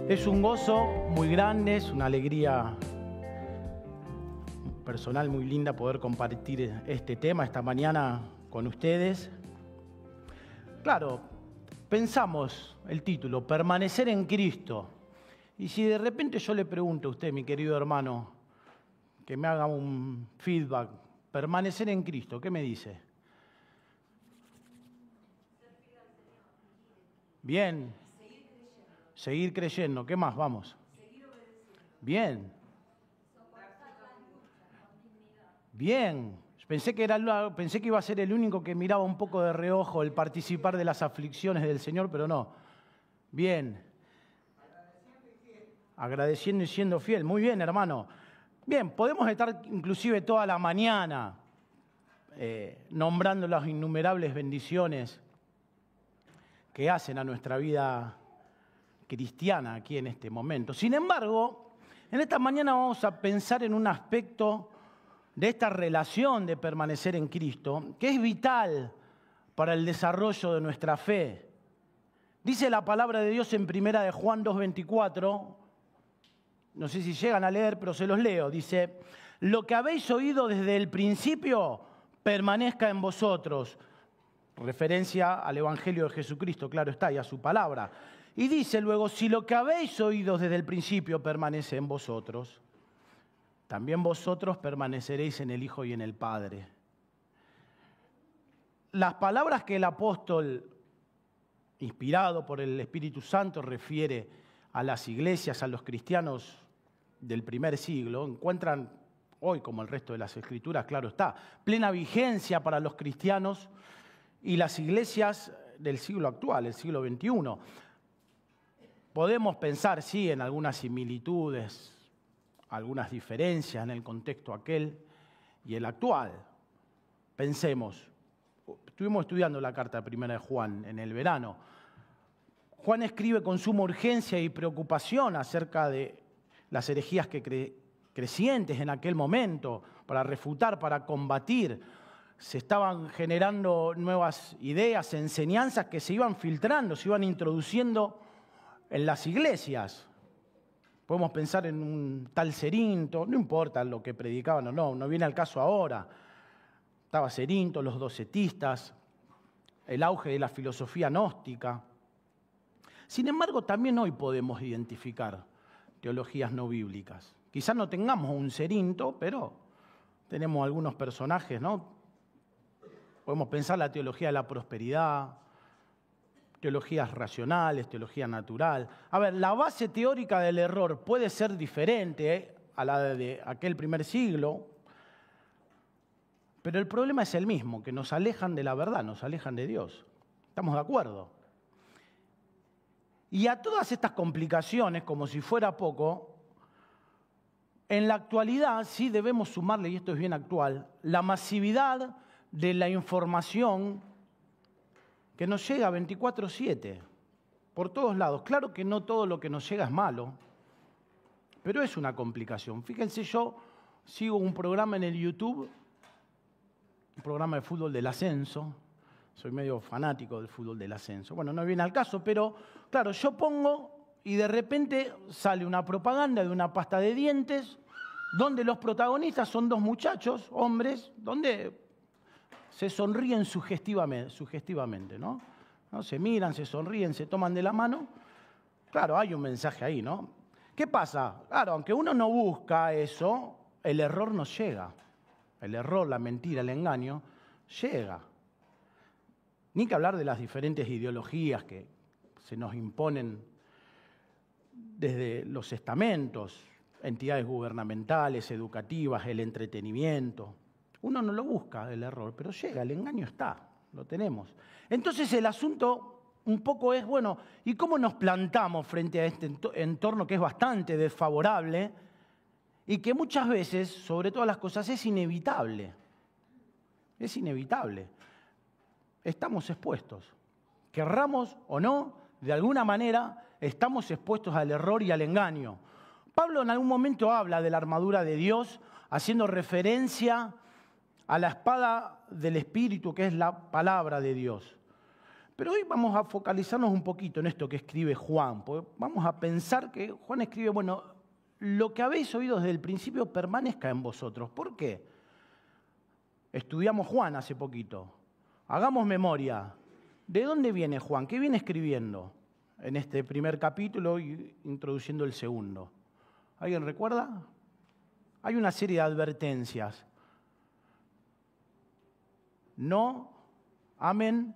Es un gozo muy grande, es una alegría personal muy linda poder compartir este tema esta mañana con ustedes. Claro, pensamos el título, permanecer en Cristo. Y si de repente yo le pregunto a usted, mi querido hermano, que me haga un feedback, permanecer en Cristo, ¿qué me dice? Bien. Seguir creyendo. ¿Qué más? Vamos. Bien. Bien. Pensé que iba a ser el único que miraba un poco de reojo el participar de las aflicciones del Señor, pero no. Bien. Agradeciendo y siendo fiel. Muy bien, hermano. Bien, podemos estar inclusive toda la mañana nombrando las innumerables bendiciones que hacen a nuestra vida cristiana aquí en este momento. Sin embargo, en esta mañana vamos a pensar en un aspecto de esta relación de permanecer en Cristo, que es vital para el desarrollo de nuestra fe. Dice la palabra de Dios en 1 de Juan 2:24, no sé si llegan a leer, pero se los leo. Dice, lo que habéis oído desde el principio permanezca en vosotros. Referencia al Evangelio de Jesucristo, claro está, y a su palabra. Y dice luego, si lo que habéis oído desde el principio permanece en vosotros, también vosotros permaneceréis en el Hijo y en el Padre. Las palabras que el apóstol, inspirado por el Espíritu Santo, refiere a las iglesias, a los cristianos del primer siglo, encuentran hoy, como el resto de las Escrituras, claro está, plena vigencia para los cristianos y las iglesias del siglo actual, el siglo XXI. Podemos pensar, sí, en algunas similitudes, algunas diferencias en el contexto aquel y el actual. Pensemos, estuvimos estudiando la carta primera de Juan en el verano. Juan escribe con suma urgencia y preocupación acerca de las herejías crecientes en aquel momento, para refutar, para combatir. Se estaban generando nuevas ideas, enseñanzas que se iban filtrando, se iban introduciendo en las iglesias. Podemos pensar en un tal Cerinto, no importa lo que predicaban o no viene al caso ahora. Estaba Cerinto, los docetistas, el auge de la filosofía gnóstica. Sin embargo, también hoy podemos identificar teologías no bíblicas. Quizás no tengamos un Cerinto, pero tenemos algunos personajes, ¿no? Podemos pensar la teología de la prosperidad, teologías racionales, teología natural. A ver, la base teórica del error puede ser diferente a la de aquel primer siglo, pero el problema es el mismo, que nos alejan de la verdad, nos alejan de Dios. ¿Estamos de acuerdo? Y a todas estas complicaciones, como si fuera poco, en la actualidad sí debemos sumarle, y esto es bien actual, la masividad de la información que nos llega 24/7, por todos lados. Claro que no todo lo que nos llega es malo, pero es una complicación. Fíjense, yo sigo un programa en el YouTube, un programa de fútbol del ascenso. Soy medio fanático del fútbol del ascenso. Bueno, no viene al caso, pero claro, yo pongo y de repente sale una propaganda de una pasta de dientes donde los protagonistas son dos muchachos, hombres, donde se sonríen sugestivamente, ¿no? Se miran, se sonríen, se toman de la mano. Claro, hay un mensaje ahí, ¿no? ¿Qué pasa? Claro, aunque uno no busca eso, el error nos llega. El error, la mentira, el engaño, llega. Ni que hablar de las diferentes ideologías que se nos imponen desde los estamentos, entidades gubernamentales, educativas, el entretenimiento. Uno no lo busca, el error, pero llega, el engaño está, lo tenemos. Entonces el asunto un poco es, bueno, ¿y cómo nos plantamos frente a este entorno que es bastante desfavorable y que muchas veces, sobre todas las cosas, es inevitable? Es inevitable. Estamos expuestos. Querramos o no, de alguna manera, estamos expuestos al error y al engaño. Pablo en algún momento habla de la armadura de Dios, haciendo referencia a la espada del Espíritu, que es la palabra de Dios. Pero hoy vamos a focalizarnos un poquito en esto que escribe Juan, porque vamos a pensar que Juan escribe, bueno, lo que habéis oído desde el principio permanezca en vosotros. ¿Por qué? Estudiamos Juan hace poquito. Hagamos memoria. ¿De dónde viene Juan? ¿Qué viene escribiendo en este primer capítulo y introduciendo el segundo? ¿Alguien recuerda? Hay una serie de advertencias. No amen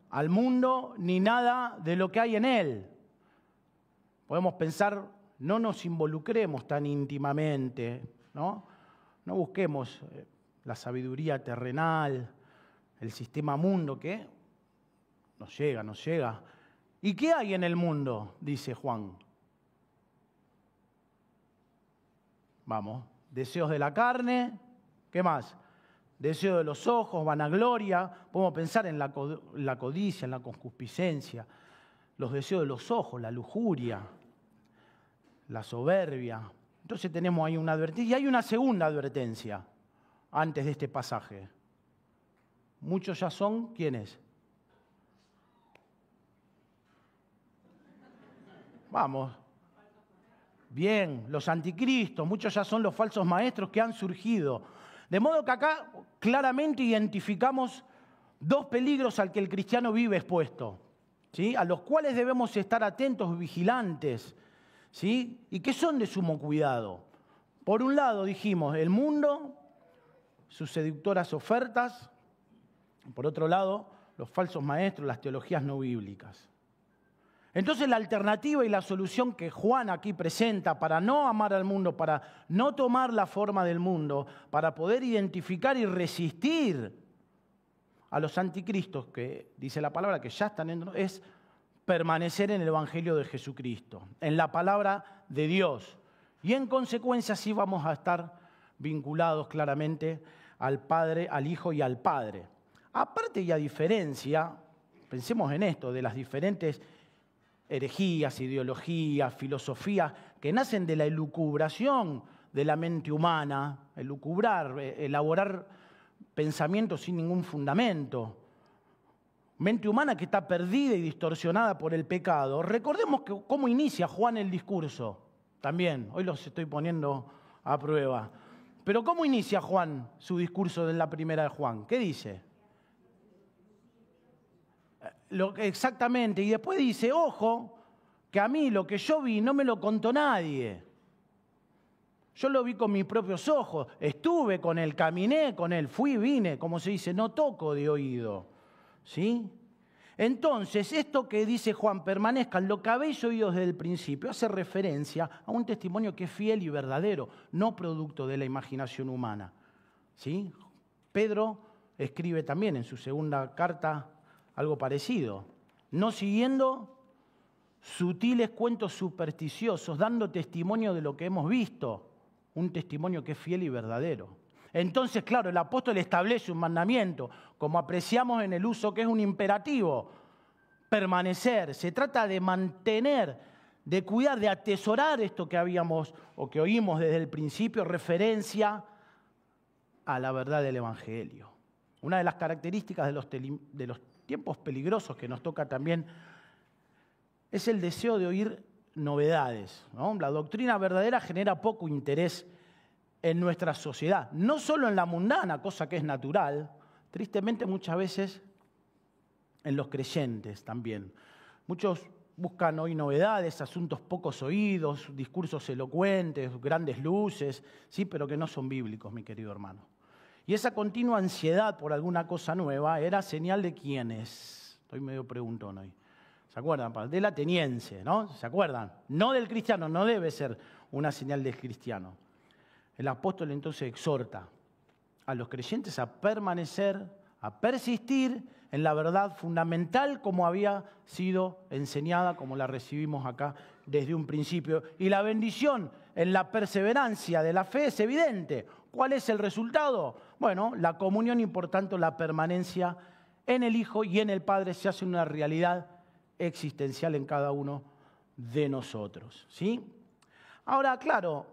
al mundo ni nada de lo que hay en él. Podemos pensar, no nos involucremos tan íntimamente, ¿no? No busquemos la sabiduría terrenal, el sistema mundo que nos llega. ¿Y qué hay en el mundo? Dice Juan. Vamos, deseos de la carne, ¿qué más? Deseo de los ojos, vanagloria, podemos pensar en la codicia, en la concupiscencia, los deseos de los ojos, la lujuria, la soberbia. Entonces tenemos ahí una advertencia. Y hay una segunda advertencia antes de este pasaje. Muchos ya son, ¿quiénes? Vamos. Bien, los anticristos, muchos ya son los falsos maestros que han surgido. De modo que acá claramente identificamos dos peligros al que el cristiano vive expuesto, ¿sí? A los cuales debemos estar atentos, vigilantes, ¿sí? Y que son de sumo cuidado. Por un lado dijimos el mundo, sus seductoras ofertas. Por otro lado, los falsos maestros, las teologías no bíblicas. Entonces la alternativa y la solución que Juan aquí presenta para no amar al mundo, para no tomar la forma del mundo, para poder identificar y resistir a los anticristos, que dice la palabra que ya están en, es permanecer en el Evangelio de Jesucristo, en la palabra de Dios. Y en consecuencia sí vamos a estar vinculados claramente al Padre, al Hijo y al Padre. Aparte y a diferencia, pensemos en esto, de las diferentes herejías, ideologías, filosofías que nacen de la elucubración de la mente humana, elucubrar, elaborar pensamientos sin ningún fundamento. Mente humana que está perdida y distorsionada por el pecado. Recordemos cómo inicia Juan el discurso. También, hoy los estoy poniendo a prueba. Pero ¿cómo inicia Juan su discurso en la primera de Juan? ¿Qué dice? Exactamente, y después dice, ojo, que a mí lo que yo vi no me lo contó nadie. Yo lo vi con mis propios ojos, estuve con él, caminé con él, fui, vine, como se dice, no toco de oído. ¿Sí? Entonces, esto que dice Juan, permanezcan, lo que habéis oído desde el principio, hace referencia a un testimonio que es fiel y verdadero, no producto de la imaginación humana. ¿Sí? Pedro escribe también en su segunda carta algo parecido, no siguiendo sutiles cuentos supersticiosos, dando testimonio de lo que hemos visto, un testimonio que es fiel y verdadero. Entonces, claro, el apóstol establece un mandamiento, como apreciamos en el uso que es un imperativo, permanecer. Se trata de mantener, de cuidar, de atesorar esto que habíamos o que oímos desde el principio, referencia a la verdad del Evangelio. Una de las características de los tiempos peligrosos que nos toca también es el deseo de oír novedades, ¿no? La doctrina verdadera genera poco interés en nuestra sociedad, no solo en la mundana, cosa que es natural, tristemente muchas veces en los creyentes también. Muchos buscan hoy novedades, asuntos pocos oídos, discursos elocuentes, grandes luces, sí, pero que no son bíblicos, mi querido hermano. Y esa continua ansiedad por alguna cosa nueva era señal de quiénes. Estoy medio preguntón hoy. ¿Se acuerdan? Del ateniense, ¿no? ¿Se acuerdan? No del cristiano, no debe ser una señal del cristiano. El apóstol entonces exhorta a los creyentes a permanecer, a persistir en la verdad fundamental como había sido enseñada, como la recibimos acá desde un principio. Y la bendición en la perseverancia de la fe es evidente. ¿Cuál es el resultado? Bueno, la comunión y por tanto la permanencia en el Hijo y en el Padre se hace una realidad existencial en cada uno de nosotros. ¿Sí? Ahora, claro,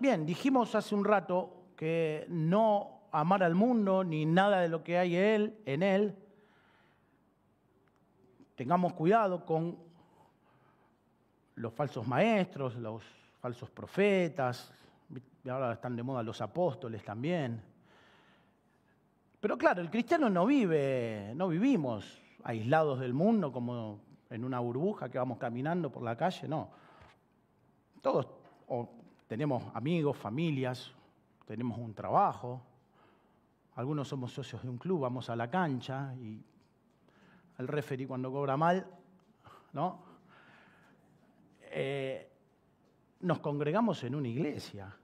bien, dijimos hace un rato que no amar al mundo ni nada de lo que hay en él. Tengamos cuidado con los falsos maestros, los falsos profetas. Ahora están de moda los apóstoles también. Pero claro, el cristiano no vivimos aislados del mundo como en una burbuja que vamos caminando por la calle, no. Todos tenemos amigos, familias, tenemos un trabajo, algunos somos socios de un club, vamos a la cancha y el referee cuando cobra mal, ¿no? Nos congregamos en una iglesia.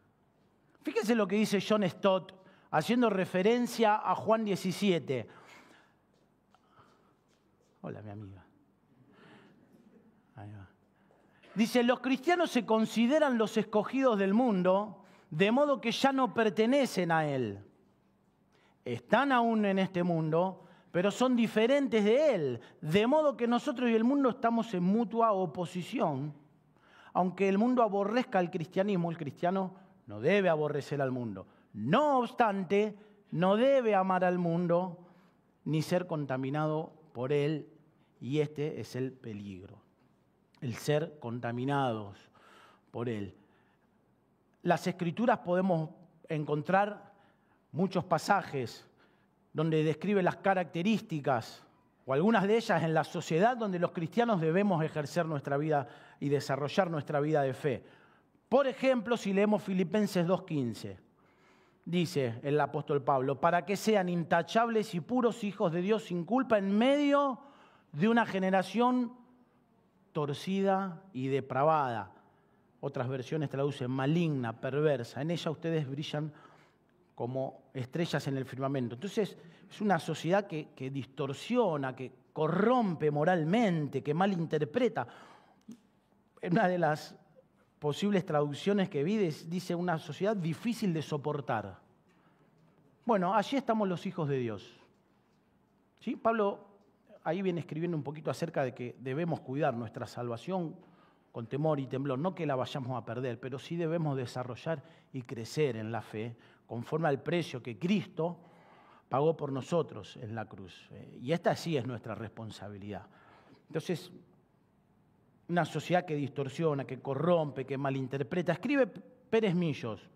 Fíjense lo que dice John Stott, haciendo referencia a Juan 17. Hola, mi amiga. Ahí va. Dice, los cristianos se consideran los escogidos del mundo, de modo que ya no pertenecen a él. Están aún en este mundo, pero son diferentes de él, de modo que nosotros y el mundo estamos en mutua oposición. Aunque el mundo aborrezca al cristianismo, el cristiano no debe aborrecer al mundo. No obstante, no debe amar al mundo ni ser contaminado por él, y este es el peligro, el ser contaminados por él. Las Escrituras podemos encontrar muchos pasajes donde describe las características, o algunas de ellas en la sociedad donde los cristianos debemos ejercer nuestra vida y desarrollar nuestra vida de fe. Por ejemplo, si leemos Filipenses 2:15, dice el apóstol Pablo, para que sean intachables y puros hijos de Dios sin culpa en medio de una generación torcida y depravada. Otras versiones traducen maligna, perversa. En ella ustedes brillan como estrellas en el firmamento. Entonces, es una sociedad que distorsiona, que corrompe moralmente, que malinterpreta. Una de las posibles traducciones que vi dice una sociedad difícil de soportar. Bueno, allí estamos los hijos de Dios. ¿Sí? Pablo ahí viene escribiendo un poquito acerca de que debemos cuidar nuestra salvación con temor y temblor, no que la vayamos a perder, pero sí debemos desarrollar y crecer en la fe conforme al precio que Cristo pagó por nosotros en la cruz. Y esta sí es nuestra responsabilidad. Entonces, una sociedad que distorsiona, que corrompe, que malinterpreta. Escribe Pérez Millos,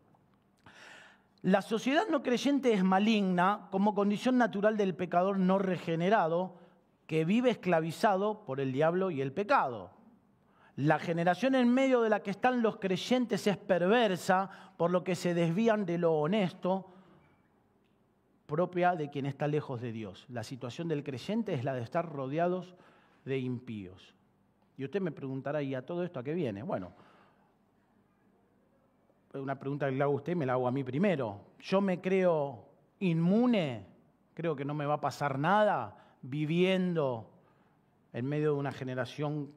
la sociedad no creyente es maligna como condición natural del pecador no regenerado que vive esclavizado por el diablo y el pecado. La generación en medio de la que están los creyentes es perversa, por lo que se desvían de lo honesto, propia de quien está lejos de Dios. La situación del creyente es la de estar rodeados de impíos. Y usted me preguntará, ¿y a todo esto a qué viene? Bueno, una pregunta que le hago a usted y me la hago a mí primero. ¿Yo me creo inmune? ¿Creo que no me va a pasar nada viviendo en medio de una generación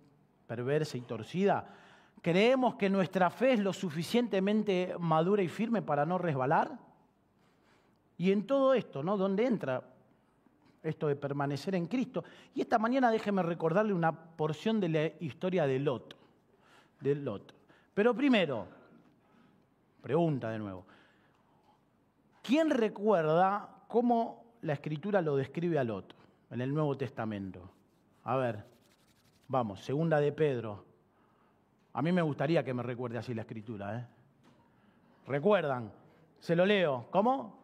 perversa y torcida? ¿Creemos que nuestra fe es lo suficientemente madura y firme para no resbalar? Y en todo esto, ¿no? ¿Dónde entra esto de permanecer en Cristo? Y esta mañana déjeme recordarle una porción de la historia de Lot. Pero primero, pregunta de nuevo, ¿quién recuerda cómo la Escritura lo describe a Lot en el Nuevo Testamento? A ver, vamos, segunda de Pedro. A mí me gustaría que me recuerde así la Escritura, ¿eh? ¿Recuerdan? Se lo leo. ¿Cómo?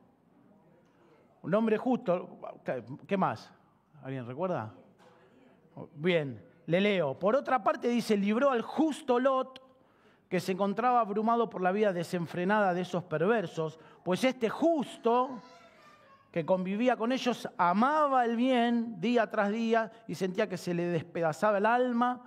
Un hombre justo. ¿Qué más? ¿Alguien recuerda? Bien, le leo. Por otra parte dice, libró al justo Lot, que se encontraba abrumado por la vida desenfrenada de esos perversos, pues este justo que convivía con ellos amaba el bien día tras día y sentía que se le despedazaba el alma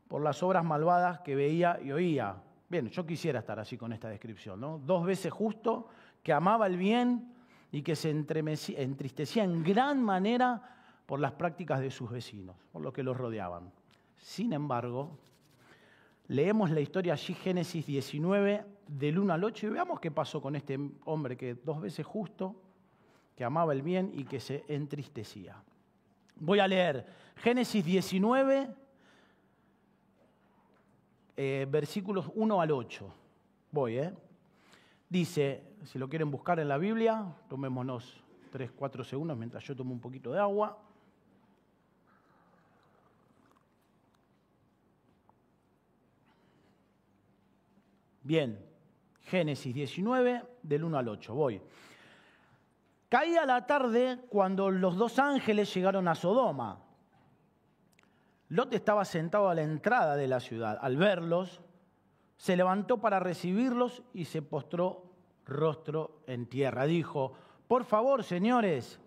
por las obras malvadas que veía y oía. Bien, yo quisiera estar así con esta descripción, ¿no? 2 veces justo, que amaba el bien y que se entristecía en gran manera por las prácticas de sus vecinos, por lo que los rodeaban. Sin embargo, leemos la historia allí, Génesis 19, del 1 al 8, y veamos qué pasó con este hombre que 2 veces justo, que amaba el bien y que se entristecía. Voy a leer Génesis 19, versículos 1 al 8. Voy, Dice, si lo quieren buscar en la Biblia, tomémonos 3, 4 segundos mientras yo tomo un poquito de agua. Bien, Génesis 19, del 1 al 8, voy. Caía la tarde cuando los dos ángeles llegaron a Sodoma. Lot estaba sentado a la entrada de la ciudad. Al verlos, se levantó para recibirlos y se postró rostro en tierra. Dijo, por favor, señores,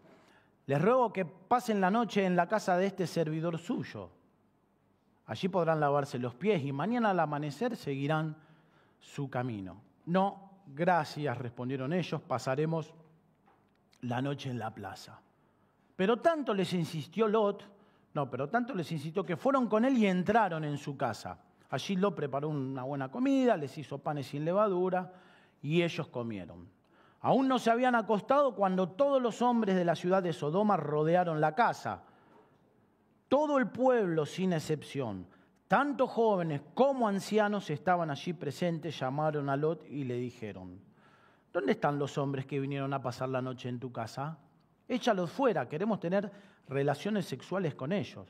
les ruego que pasen la noche en la casa de este servidor suyo. Allí podrán lavarse los pies y mañana al amanecer seguirán su camino. No, gracias, respondieron ellos, pasaremos la noche en la plaza. Pero tanto les insistió que fueron con él y entraron en su casa. Allí Lot preparó una buena comida, les hizo panes sin levadura y ellos comieron. Aún no se habían acostado cuando todos los hombres de la ciudad de Sodoma rodearon la casa. Todo el pueblo, sin excepción, tanto jóvenes como ancianos estaban allí presentes, llamaron a Lot y le dijeron, ¿dónde están los hombres que vinieron a pasar la noche en tu casa? Échalos fuera, queremos tener relaciones sexuales con ellos.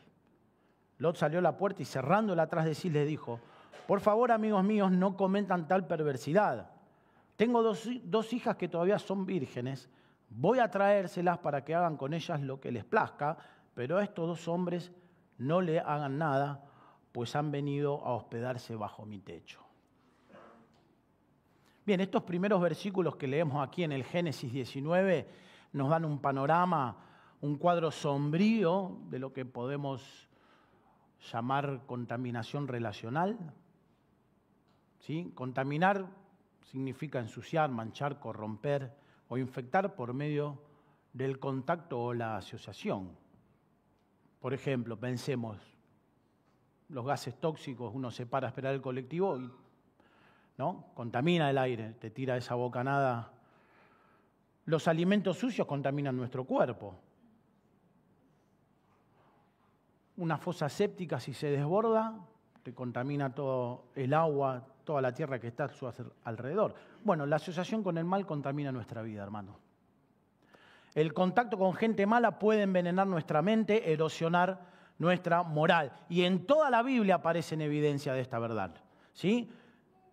Lot salió a la puerta y cerrándola atrás de sí les dijo, por favor, amigos míos, no cometan tal perversidad. Tengo dos hijas que todavía son vírgenes, voy a traérselas para que hagan con ellas lo que les plazca, pero a estos dos hombres no le hagan nada, pues han venido a hospedarse bajo mi techo. Bien, estos primeros versículos que leemos aquí en el Génesis 19 nos dan un panorama, un cuadro sombrío de lo que podemos llamar contaminación relacional. ¿Sí? Contaminar significa ensuciar, manchar, corromper o infectar por medio del contacto o la asociación. Por ejemplo, pensemos, los gases tóxicos, uno se para a esperar el colectivo y ¿no? Contamina el aire, te tira esa bocanada. Los alimentos sucios contaminan nuestro cuerpo. Una fosa séptica, si se desborda, te contamina todo el agua, toda la tierra que está a su alrededor. Bueno, la asociación con el mal contamina nuestra vida, hermano. El contacto con gente mala puede envenenar nuestra mente, erosionar nuestra moral. Y en toda la Biblia aparecen evidencia de esta verdad. ¿Sí?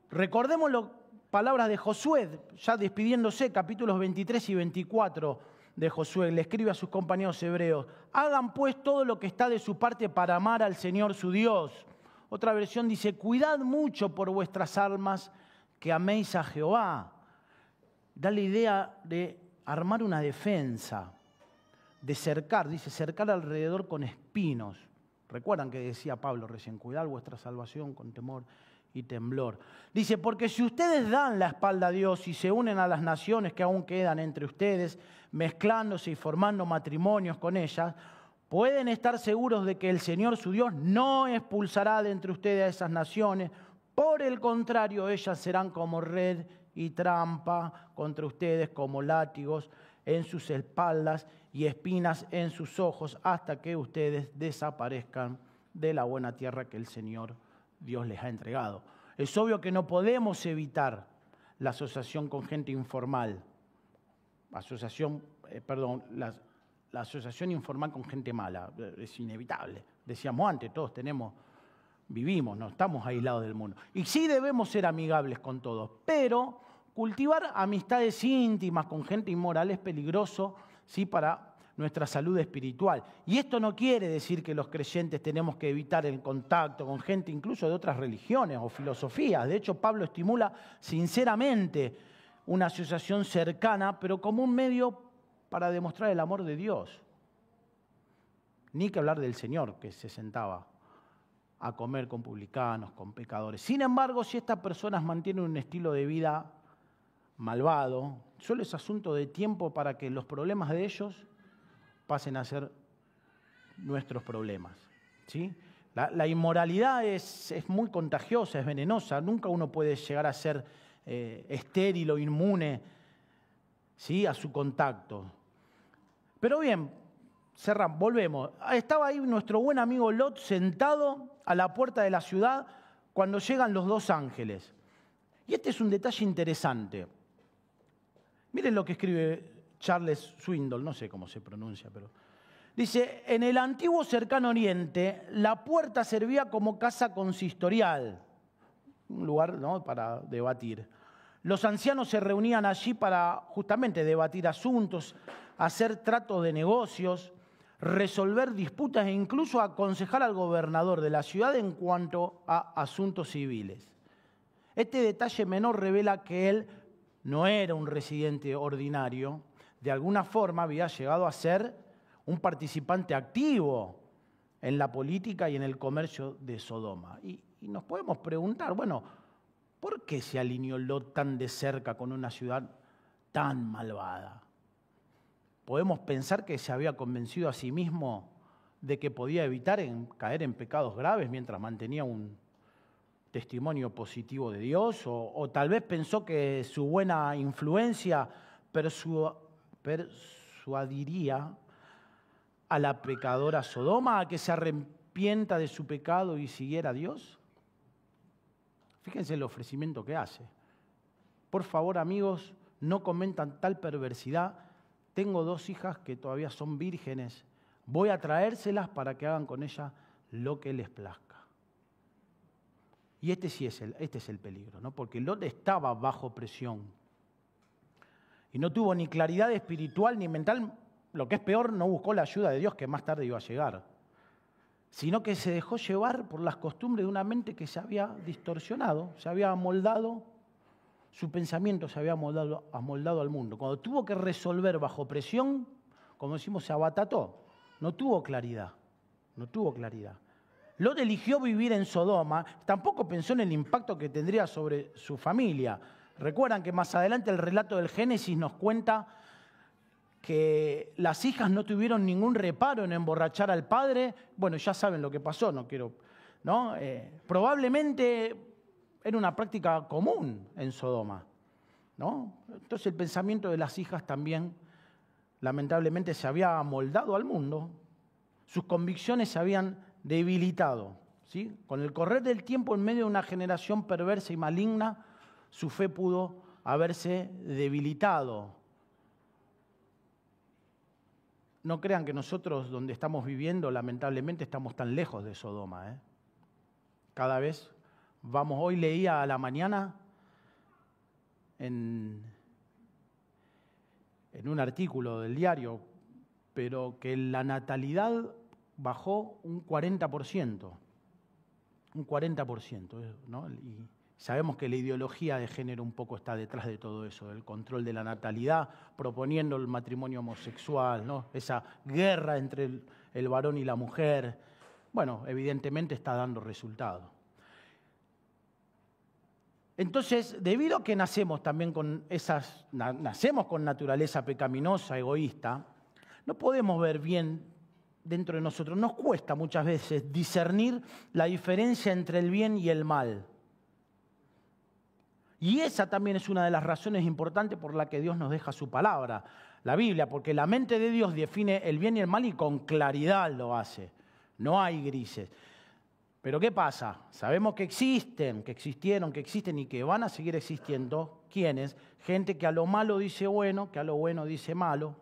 Recordemos las palabras de Josué, ya despidiéndose, capítulos 23 y 24 de Josué, le escribe a sus compañeros hebreos, hagan pues todo lo que está de su parte para amar al Señor su Dios. Otra versión dice, cuidad mucho por vuestras almas que améis a Jehová. Da la idea de armar una defensa, de cercar, dice, cercar alrededor con espinos. Recuerdan que decía Pablo recién, cuidad vuestra salvación con temor y temblor. Dice, porque si ustedes dan la espalda a Dios y se unen a las naciones que aún quedan entre ustedes, mezclándose y formando matrimonios con ellas, pueden estar seguros de que el Señor su Dios no expulsará de entre ustedes a esas naciones. Por el contrario, ellas serán como red y trampa contra ustedes, como látigos en sus espaldas y espinas en sus ojos, hasta que ustedes desaparezcan de la buena tierra que el Señor Dios les ha entregado. Es obvio que no podemos evitar la asociación con gente informal. La asociación informal con gente mala. Es inevitable. Decíamos antes, todos vivimos, no estamos aislados del mundo. Y sí debemos ser amigables con todos, pero cultivar amistades íntimas con gente inmoral es peligroso, ¿sí? Para nuestra salud espiritual. Y esto no quiere decir que los creyentes tenemos que evitar el contacto con gente incluso de otras religiones o filosofías. De hecho, Pablo estimula sinceramente una asociación cercana, pero como un medio para demostrar el amor de Dios. Ni que hablar del Señor, que se sentaba a comer con publicanos, con pecadores. Sin embargo, si estas personas mantienen un estilo de vida malvado, solo es asunto de tiempo para que los problemas de ellos pasen a ser nuestros problemas. ¿Sí? La inmoralidad es muy contagiosa, es venenosa. Nunca uno puede llegar a ser estéril o inmune, ¿sí? A su contacto. Pero bien, cerramos, volvemos. Estaba ahí nuestro buen amigo Lot sentado a la puerta de la ciudad cuando llegan los dos ángeles. Y este es un detalle interesante. Miren lo que escribe Charles Swindoll, no sé cómo se pronuncia, pero dice, en el antiguo cercano oriente, la puerta servía como casa consistorial, un lugar, ¿no?, para debatir. Los ancianos se reunían allí para justamente debatir asuntos, hacer tratos de negocios, resolver disputas e incluso aconsejar al gobernador de la ciudad en cuanto a asuntos civiles. Este detalle menor revela que él no era un residente ordinario, de alguna forma había llegado a ser un participante activo en la política y en el comercio de Sodoma. Y nos podemos preguntar, bueno, ¿por qué se alineó Lot tan de cerca con una ciudad tan malvada? Podemos pensar que se había convencido a sí mismo de que podía evitar caer en pecados graves mientras mantenía un testimonio positivo de Dios, o tal vez pensó que su buena influencia persuadiría a la pecadora Sodoma a que se arrepienta de su pecado y siguiera a Dios. Fíjense el ofrecimiento que hace. Por favor, amigos, no cometan tal perversidad. Tengo 2 hijas que todavía son vírgenes. Voy a traérselas para que hagan con ellas lo que les plazca. Y este es el peligro, ¿no? Porque Lot estaba bajo presión. Y no tuvo ni claridad espiritual ni mental. Lo que es peor, no buscó la ayuda de Dios, que más tarde iba a llegar. Sino que se dejó llevar por las costumbres de una mente que se había distorsionado, se había amoldado, su pensamiento se había amoldado al mundo. Cuando tuvo que resolver bajo presión, como decimos, se abatató. No tuvo claridad. Lot eligió vivir en Sodoma, tampoco pensó en el impacto que tendría sobre su familia. Recuerdan que más adelante el relato del Génesis nos cuenta que las hijas no tuvieron ningún reparo en emborrachar al padre. Bueno, ya saben lo que pasó, ¿no? Probablemente era una práctica común en Sodoma, ¿no? Entonces el pensamiento de las hijas también, lamentablemente, se había amoldado al mundo. Sus convicciones se habían debilitado, ¿sí? Con el correr del tiempo, en medio de una generación perversa y maligna, su fe pudo haberse debilitado. No crean que nosotros, donde estamos viviendo, lamentablemente estamos tan lejos de Sodoma, ¿eh? Cada vez vamos. Hoy leía a la mañana en un artículo del diario, pero que la natalidad bajó un 40%, ¿no? Y sabemos que la ideología de género un poco está detrás de todo eso, del control de la natalidad, proponiendo el matrimonio homosexual, ¿no? Esa guerra entre el varón y la mujer. Bueno, evidentemente está dando resultado. Entonces, debido a que nacemos con naturaleza pecaminosa, egoísta, no podemos ver bien dentro de nosotros. Nos cuesta muchas veces discernir la diferencia entre el bien y el mal. Y esa también es una de las razones importantes por la que Dios nos deja su palabra, la Biblia, porque la mente de Dios define el bien y el mal y con claridad lo hace. No hay grises. Pero ¿qué pasa? Sabemos que existieron, que existen y que van a seguir existiendo. ¿Quiénes? Gente que a lo malo dice bueno, que a lo bueno dice malo,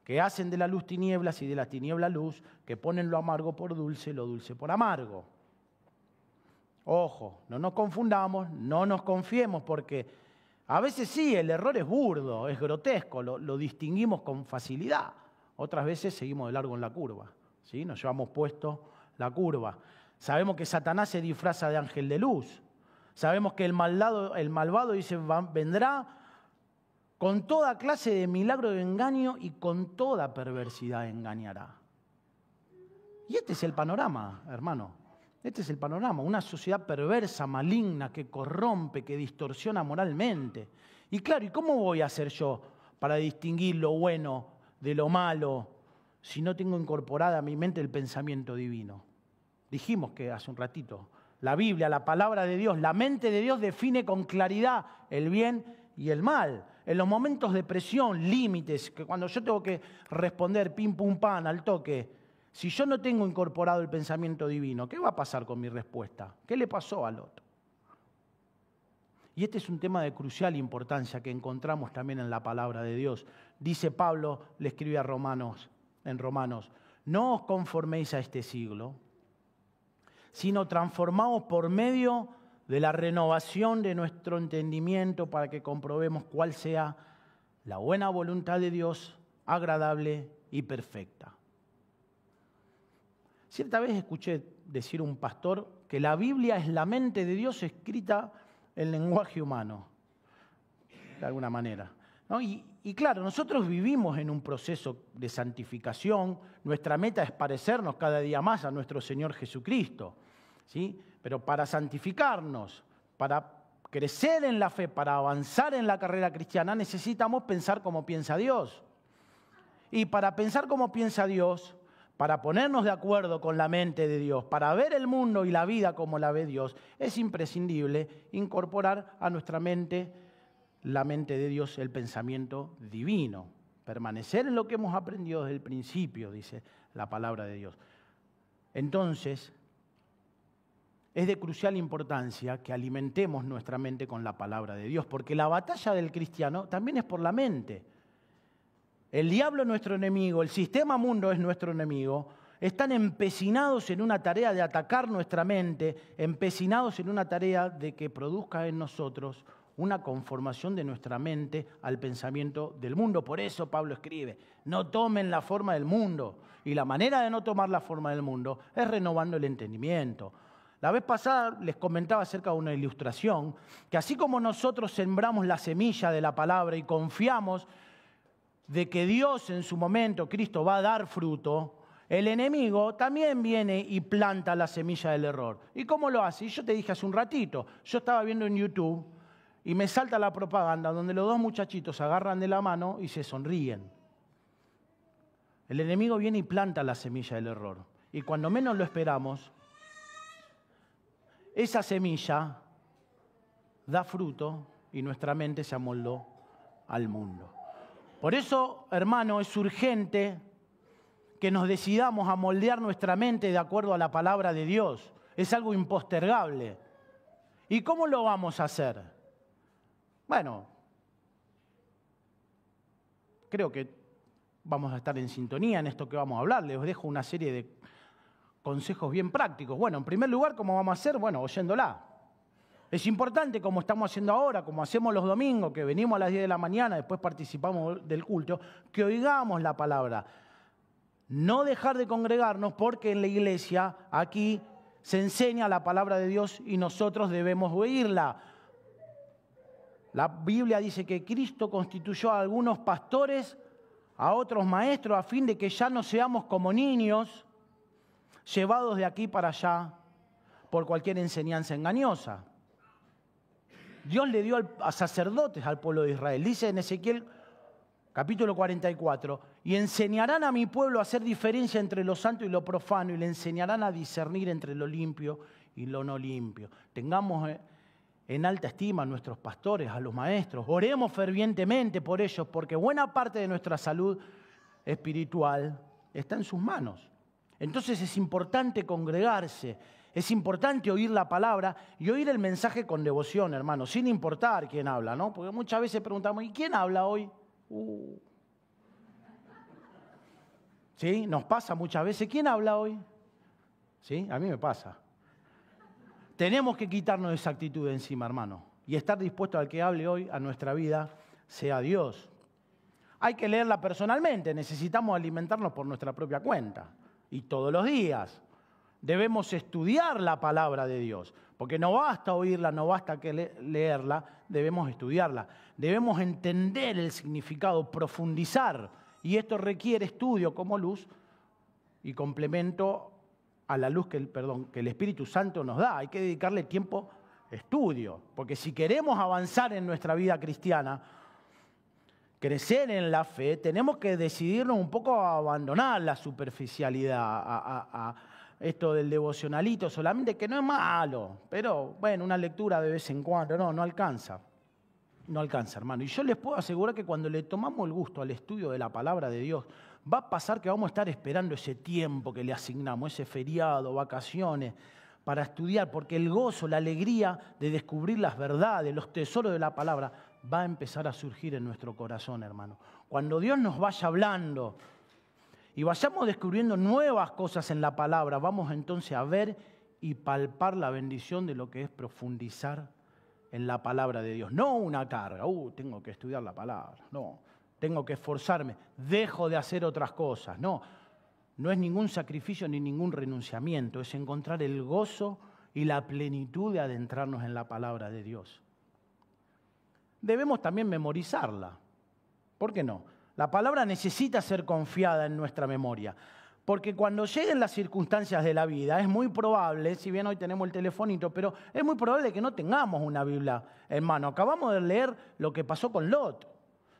que hacen de la luz tinieblas y de la tiniebla luz, que ponen lo amargo por dulce, lo dulce por amargo. Ojo, no nos confundamos, no nos confiemos, porque a veces sí, el error es burdo, es grotesco, lo distinguimos con facilidad. Otras veces seguimos de largo en la curva, ¿sí? Nos llevamos puesto la curva. Sabemos que Satanás se disfraza de ángel de luz. Sabemos que el malvado dice, vendrá con toda clase de milagro de engaño y con toda perversidad engañará. Y este es el panorama, hermano. Este es el panorama. Una sociedad perversa, maligna, que corrompe, que distorsiona moralmente. Y claro, ¿y cómo voy a hacer yo para distinguir lo bueno de lo malo si no tengo incorporada a mi mente el pensamiento divino? Dijimos que hace un ratito, la Biblia, la palabra de Dios, la mente de Dios define con claridad el bien y el mal. En los momentos de presión, límites, que cuando yo tengo que responder pim pum pam al toque, si yo no tengo incorporado el pensamiento divino, ¿qué va a pasar con mi respuesta? ¿Qué le pasó a Lot? Y este es un tema de crucial importancia que encontramos también en la palabra de Dios. Dice Pablo, le escribe a Romanos, en Romanos, no os conforméis a este siglo, sino transformaos por medio de la renovación de nuestro entendimiento para que comprobemos cuál sea la buena voluntad de Dios, agradable y perfecta. Cierta vez escuché decir a un pastor que la Biblia es la mente de Dios escrita en lenguaje humano, de alguna manera, ¿no? Y claro, nosotros vivimos en un proceso de santificación, nuestra meta es parecernos cada día más a nuestro Señor Jesucristo, ¿sí? Pero para santificarnos, para crecer en la fe, para avanzar en la carrera cristiana, necesitamos pensar como piensa Dios. Y para pensar como piensa Dios, para ponernos de acuerdo con la mente de Dios, para ver el mundo y la vida como la ve Dios, es imprescindible incorporar a nuestra mente, la mente de Dios, el pensamiento divino. Permanecer en lo que hemos aprendido desde el principio, dice la palabra de Dios. Entonces, es de crucial importancia que alimentemos nuestra mente con la palabra de Dios, porque la batalla del cristiano también es por la mente. El diablo es nuestro enemigo, el sistema mundo es nuestro enemigo. Están empecinados en una tarea de atacar nuestra mente, empecinados en una tarea de que produzca en nosotros una conformación de nuestra mente al pensamiento del mundo. Por eso Pablo escribe, no tomen la forma del mundo. Y la manera de no tomar la forma del mundo es renovando el entendimiento. La vez pasada les comentaba acerca de una ilustración, que así como nosotros sembramos la semilla de la palabra y confiamos de que Dios en su momento, Cristo, va a dar fruto, el enemigo también viene y planta la semilla del error. ¿Y cómo lo hace? Y yo te dije hace un ratito, yo estaba viendo en YouTube y me salta la propaganda donde los dos muchachitos se agarran de la mano y se sonríen. El enemigo viene y planta la semilla del error. Y cuando menos lo esperamos, esa semilla da fruto y nuestra mente se amoldó al mundo. Por eso, hermano, es urgente que nos decidamos a moldear nuestra mente de acuerdo a la palabra de Dios. Es algo impostergable. ¿Y cómo lo vamos a hacer? Bueno, creo que vamos a estar en sintonía en esto que vamos a hablar. Les dejo una serie de consejos bien prácticos. Bueno, en primer lugar, ¿cómo vamos a hacer? Bueno, oyéndola. Es importante, como estamos haciendo ahora, como hacemos los domingos, que venimos a las 10 de la mañana, después participamos del culto, que oigamos la palabra. No dejar de congregarnos porque en la iglesia aquí se enseña la palabra de Dios y nosotros debemos oírla. La Biblia dice que Cristo constituyó a algunos pastores, a otros maestros, a fin de que ya no seamos como niños, llevados de aquí para allá por cualquier enseñanza engañosa. Dios le dio a sacerdotes al pueblo de Israel. Dice en Ezequiel capítulo 44, y enseñarán a mi pueblo a hacer diferencia entre lo santo y lo profano, y le enseñarán a discernir entre lo limpio y lo no limpio. Tengamos en alta estima a nuestros pastores, a los maestros. Oremos fervientemente por ellos, porque buena parte de nuestra salud espiritual está en sus manos. Entonces es importante congregarse, es importante oír la palabra y oír el mensaje con devoción, hermano, sin importar quién habla, ¿no? Porque muchas veces preguntamos, ¿y quién habla hoy? ¿Sí? Nos pasa muchas veces, ¿quién habla hoy? ¿Sí? A mí me pasa. Tenemos que quitarnos esa actitud de encima, hermano, y estar dispuestos al que hable hoy a nuestra vida sea Dios. Hay que leerla personalmente, necesitamos alimentarnos por nuestra propia cuenta. Y todos los días debemos estudiar la palabra de Dios, porque no basta oírla, no basta que leerla, debemos estudiarla. Debemos entender el significado, profundizar, y esto requiere estudio como luz y complemento a la luz que el Espíritu Santo nos da. Hay que dedicarle tiempo a estudio, porque si queremos avanzar en nuestra vida cristiana, crecer en la fe, tenemos que decidirnos un poco a abandonar la superficialidad, a esto del devocionalito solamente, que no es malo, pero bueno, una lectura de vez en cuando, no alcanza. No alcanza, hermano. Y yo les puedo asegurar que cuando le tomamos el gusto al estudio de la palabra de Dios, va a pasar que vamos a estar esperando ese tiempo que le asignamos, ese feriado, vacaciones, para estudiar, porque el gozo, la alegría de descubrir las verdades, los tesoros de la palabra, va a empezar a surgir en nuestro corazón, hermano. Cuando Dios nos vaya hablando y vayamos descubriendo nuevas cosas en la palabra, vamos entonces a ver y palpar la bendición de lo que es profundizar en la palabra de Dios. No una carga, tengo que estudiar la palabra, no, tengo que esforzarme, dejo de hacer otras cosas, no. No es ningún sacrificio ni ningún renunciamiento, es encontrar el gozo y la plenitud de adentrarnos en la palabra de Dios. Debemos también memorizarla. ¿Por qué no? La palabra necesita ser confiada en nuestra memoria, porque cuando lleguen las circunstancias de la vida es muy probable, si bien hoy tenemos el telefonito, pero es muy probable que no tengamos una Biblia en mano. Acabamos de leer lo que pasó con Lot.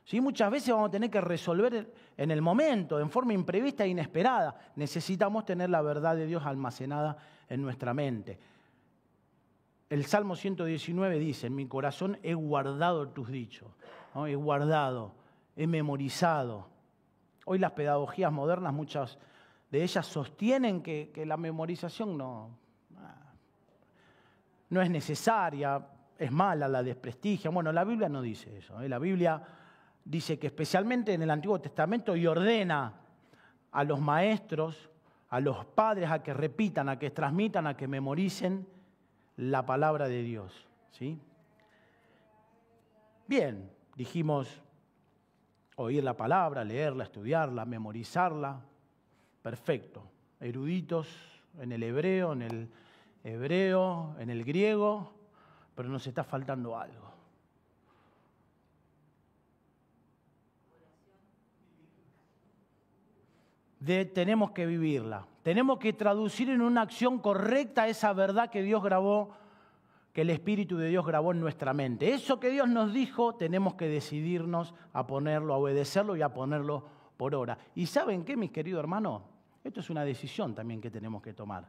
¿Sí? Muchas veces vamos a tener que resolver en el momento, en forma imprevista e inesperada. Necesitamos tener la verdad de Dios almacenada en nuestra mente. El Salmo 119 dice, en mi corazón he guardado tus dichos, ¿no? He guardado, he memorizado. Hoy las pedagogías modernas, muchas de ellas sostienen que la memorización no es necesaria, es mala, la desprestigia. Bueno, la Biblia no dice eso. La Biblia dice que especialmente en el Antiguo Testamento y ordena a los maestros, a los padres a que repitan, a que transmitan, a que memoricen la palabra de Dios. ¿Sí? Bien, dijimos oír la palabra, leerla, estudiarla, memorizarla. Perfecto. Eruditos en el hebreo, en el griego, pero nos está faltando algo. Tenemos que vivirla. Tenemos que traducir en una acción correcta esa verdad que Dios grabó, que el Espíritu de Dios grabó en nuestra mente. Eso que Dios nos dijo, tenemos que decidirnos a ponerlo, a obedecerlo y a ponerlo por obra. ¿Y saben qué, mis queridos hermanos? Esto es una decisión también que tenemos que tomar.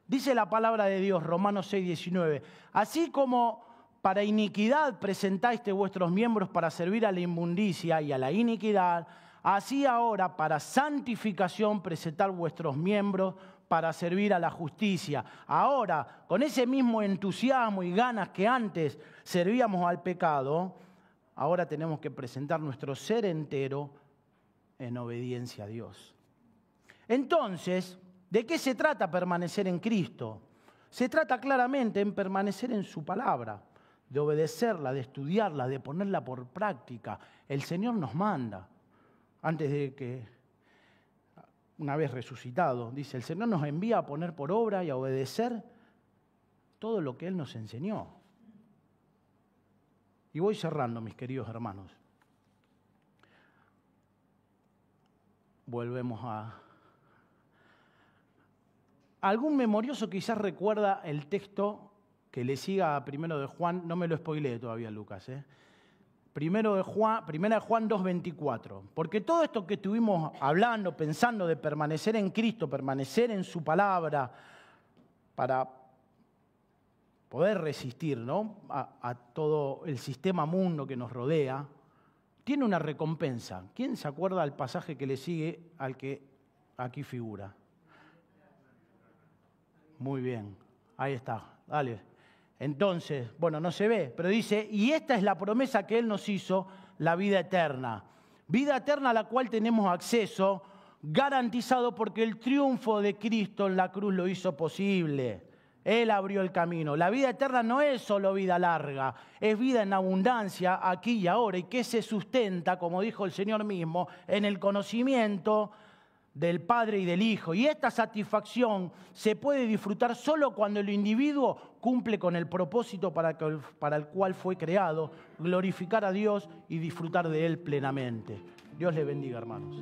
Dice la palabra de Dios, Romanos 6:19, así como para iniquidad presentaste vuestros miembros para servir a la inmundicia y a la iniquidad, así ahora para santificación presentar vuestros miembros para servir a la justicia. Ahora, con ese mismo entusiasmo y ganas que antes servíamos al pecado, ahora tenemos que presentar nuestro ser entero en obediencia a Dios. Entonces, ¿de qué se trata permanecer en Cristo? Se trata claramente en permanecer en su palabra, de obedecerla, de estudiarla, de ponerla por práctica. El Señor nos manda. Antes de que, una vez resucitado, dice, el Señor nos envía a poner por obra y a obedecer todo lo que Él nos enseñó. Y voy cerrando, mis queridos hermanos. Volvemos a... Algún memorioso quizás recuerda el texto que le siga a 1 de Juan, no me lo spoileé todavía, Lucas, Primera de Juan 2:24. Porque todo esto que estuvimos hablando, pensando de permanecer en Cristo, permanecer en su palabra, para poder resistir, ¿no?, a todo el sistema mundo que nos rodea, tiene una recompensa. ¿Quién se acuerda del pasaje que le sigue al que aquí figura? Muy bien, ahí está, dale. Entonces, bueno, no se ve, pero dice, y esta es la promesa que Él nos hizo, la vida eterna. Vida eterna a la cual tenemos acceso, garantizado porque el triunfo de Cristo en la cruz lo hizo posible. Él abrió el camino. La vida eterna no es solo vida larga, es vida en abundancia aquí y ahora, y que se sustenta, como dijo el Señor mismo, en el conocimiento del Padre y del Hijo. Y esta satisfacción se puede disfrutar solo cuando el individuo cumple con el propósito para el cual fue creado, glorificar a Dios y disfrutar de Él plenamente. Dios le bendiga, hermanos.